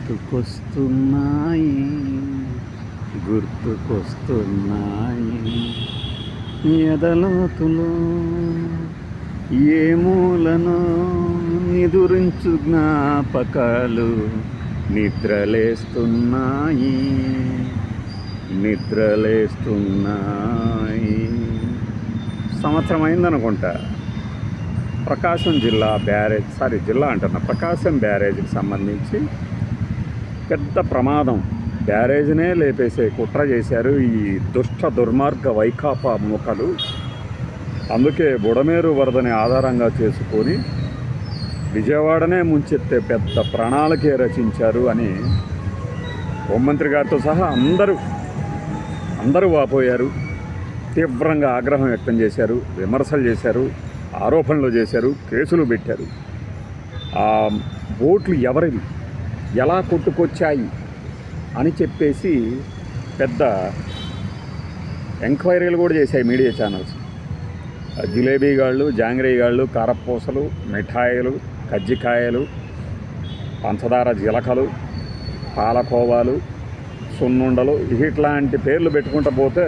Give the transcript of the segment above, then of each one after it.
గుర్తుకొస్తున్నాయి గుర్తుకొస్తున్నాయి ఎదలోతులో ఏ మూలనో నిదురించు జ్ఞాపకాలు నిద్రలేస్తున్నాయి నిద్రలేస్తున్నాయి. సంవత్సరం అయిందనుకుంటా ప్రకాశం జిల్లా బ్యారేజ్ ప్రకాశం బ్యారేజ్కి సంబంధించి పెద్ద ప్రమాదం. బ్యారేజ్నే లేపేసే కుట్ర చేశారు ఈ దుష్ట దుర్మార్గ వైకాపా మూకలు. అందుకే బుడమేరు వరదని ఆధారంగా చేసుకొని విజయవాడనే ముంచెత్తే పెద్ద ప్రణాళికే రచించారు అని హోంమంత్రి గారితో సహా అందరూ వాపోయారు. తీవ్రంగా ఆగ్రహం వ్యక్తం చేశారు, విమర్శలు చేశారు, ఆరోపణలు చేశారు, కేసులు పెట్టారు. ఆ బోట్లు ఎవరివి, ఎలా కొట్టుకొచ్చాయి అని చెప్పేసి పెద్ద ఎంక్వైరీలు కూడా చేశాయి మీడియా ఛానల్స్. జిలేబీగాళ్ళు, జాంగ్రీగాళ్ళు, కారపూసలు, మిఠాయిలు, కజ్జికాయలు, పంచదార జిలకలు, పాలకోవాలు, సున్నుండలు, ఇట్లాంటి పేర్లు పెట్టుకుంటూ పోతే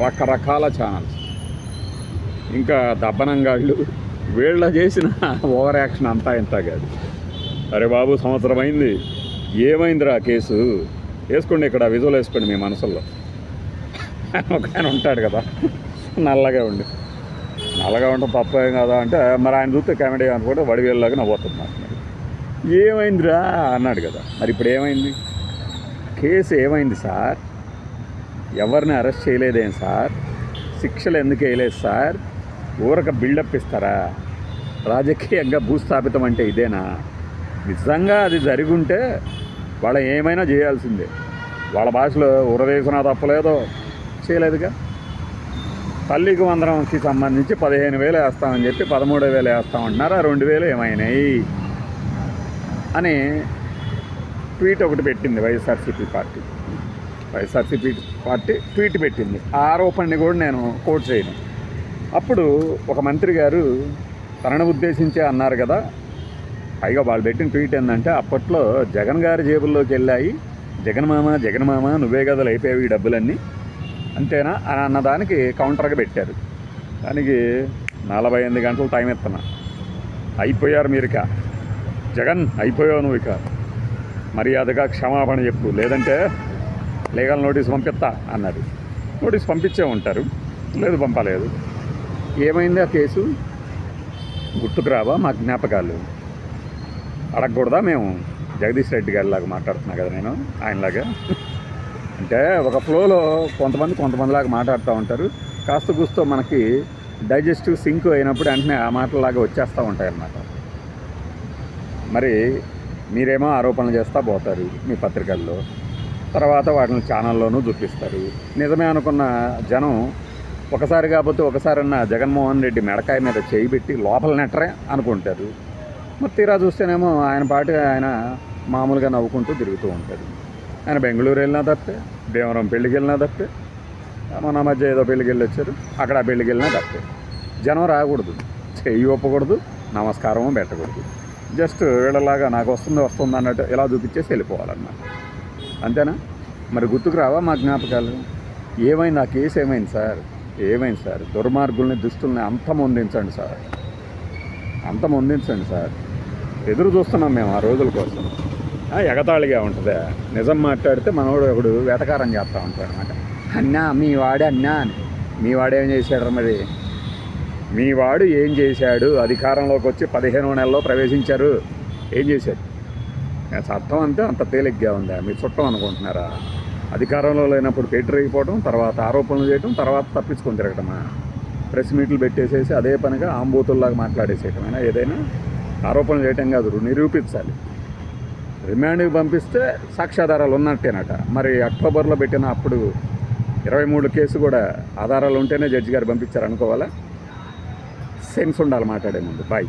రకరకాల ఛానల్స్. ఇంకా దబ్బనంగాళ్ళు, వీళ్ళ చేసిన ఓవర్ యాక్షన్ అంతా ఇంత కాదు. అరే బాబు, సంవత్సరం అయింది, ఏమైందిరా కేసు? వేసుకోండి, ఇక్కడ విజువల్ వేసుకోండి మీ మనసుల్లో. ఒక ఆయన ఉంటాడు కదా, నల్లగా ఉండటం తప్పేం కదా అంటే, మరి ఆయన చూస్తే కామెడీ అనుకుంటే వడివేళ్ళలాగా నవ్వుతున్నారు. ఏమైందిరా అన్నాడు కదా. మరి ఇప్పుడు ఏమైంది? కేసు ఏమైంది సార్? ఎవరిని అరెస్ట్ చేయలేదేం సార్? శిక్షలు ఎందుకు వేయలేదు సార్? ఊరక బిల్డప్ ఇస్తారా? రాజకీయంగా భూస్థాపితం అంటే ఇదేనా? నిజంగా అది జరిగి ఉంటే వాళ్ళ ఏమైనా చేయాల్సిందే. వాళ్ళ భాషలో ఉరవేసినా తప్పలేదో, చేయలేదుగా. తల్లికి వందనంకి సంబంధించి 15,000 వేస్తామని చెప్పి 13,000 వేస్తామంటున్నారు. ఆ 2,000 ఏమైనాయి అని ట్వీట్ ఒకటి పెట్టింది వైఎస్ఆర్సీపీ పార్టీ ట్వీట్ పెట్టింది. ఆ ఆరోపణని కూడా నేను కోట్ చేయను. అప్పుడు ఒక మంత్రి గారు తనను ఉద్దేశించే అన్నారు కదా. పైగా వాళ్ళు పెట్టిన ట్వీట్ ఏంటంటే, అప్పట్లో జగన్ గారి జేబుల్లోకి వెళ్ళాయి, జగన్మామ నువ్వే గదలు అయిపోయావు ఈ డబ్బులన్నీ, అంతేనా అని అన్నదానికి కౌంటర్గా పెట్టారు. దానికి 48 గంటలు టైం ఇస్తున్నా. అయిపోయారు మీరు ఇక. జగన్ అయిపోయావు నువ్వు, ఇక మర్యాదగా క్షమాపణ చెప్పు, లేదంటే లీగల్ నోటీస్ పంపిస్తా అన్నారు. నోటీస్ పంపించే ఉంటారు, లేదు పంపలేదు. ఏమైంది ఆ కేసు? గుర్తుకు రావా మా జ్ఞాపకాలు? అడగకూడదా మేము? జగదీష్ రెడ్డి గారిలాగా మాట్లాడుతున్నా కదా నేను, ఆయనలాగా. అంటే ఒక ఫ్లోలో కొంతమందిలాగా మాట్లాడుతూ ఉంటారు. కాస్త కూస్తో మనకి డైజెస్టివ్ సింక్ అయినప్పుడు వెంటనే ఆ మాటలాగా వచ్చేస్తూ ఉంటాయి అన్నమాట. మరి మీరేమో ఆరోపణలు చేస్తూ పోతారు మీ పత్రికల్లో, తర్వాత వాటిని ఛానల్లోనూ చూపిస్తారు. నిజమే అనుకున్న జనం ఒకసారి కాకపోతే ఒకసారన్నా జగన్మోహన్ రెడ్డి మెడకాయ మీద చేయి పెట్టి లోపల నెట్టరే అనుకుంటారు. మరి తీరా చూస్తేనేమో ఆయన మామూలుగా నవ్వుకుంటూ తిరుగుతూ ఉంటాడు. ఆయన బెంగళూరు వెళ్ళినా తప్పే, భీమవరం పెళ్ళికి వెళ్ళినా తప్పే, మన మధ్య ఏదో పెళ్ళికి వెళ్ళి వచ్చారు, అక్కడ పెళ్ళికి వెళ్ళినా తప్పే. జనం రాకూడదు, చెయ్యి ఒప్పకూడదు, నమస్కారము పెట్టకూడదు. జస్ట్ వీళ్ళలాగా నాకు వస్తుంది అన్నట్టు ఇలా చూపించేసి వెళ్ళిపోవాలన్నమాట. అంతేనా? మరి గుర్తుకు రావా మా జ్ఞాపకాలు? ఏమైంది ఆ కేసు? ఏమైంది సార్? దుర్మార్గుల్ని, దుష్టుల్ని అంతమొందించండి సార్. ఎదురు చూస్తున్నాం మేము ఆ రోజుల కోసం. ఎగతాళిగా ఉంటుంది. నిజం మాట్లాడితే మనోడు ఒకడు వేటకారం చేస్తూ ఉంటాడు అనమాట. అన్నా మీ వాడేం చేశాడు? మరి మీ వాడు ఏం చేశాడు? అధికారంలోకి వచ్చి 15 నెలల్లో ప్రవేశించారు, ఏం చేశాడు? చట్టం అంతే అంత తేలిగ్గా ఉందా? మీరు చుట్టం అనుకుంటున్నారా? అధికారంలో లేనప్పుడు పెట్టిరైపోవడం, తర్వాత ఆరోపణలు చేయడం, తర్వాత తప్పించుకొని తిరగటమా? ప్రెస్ మీట్లు పెట్టేసేసి అదే పనిగా ఆంబోతుల్లాగా మాట్లాడేసేయటమైనా? ఏదైనా ఆరోపణలు చేయటం కాదు, నిరూపించాలి. రిమాండ్కి పంపిస్తే సాక్ష్యాధారాలు ఉన్నట్టేనట. మరి అక్టోబర్లో పెట్టిన అప్పుడు 23 కేసు కూడా ఆధారాలు ఉంటేనే జడ్జి గారు పంపించారు అనుకోవాలా? సెన్స్ ఉండాలి మాట్లాడే ముందు. బాయ్.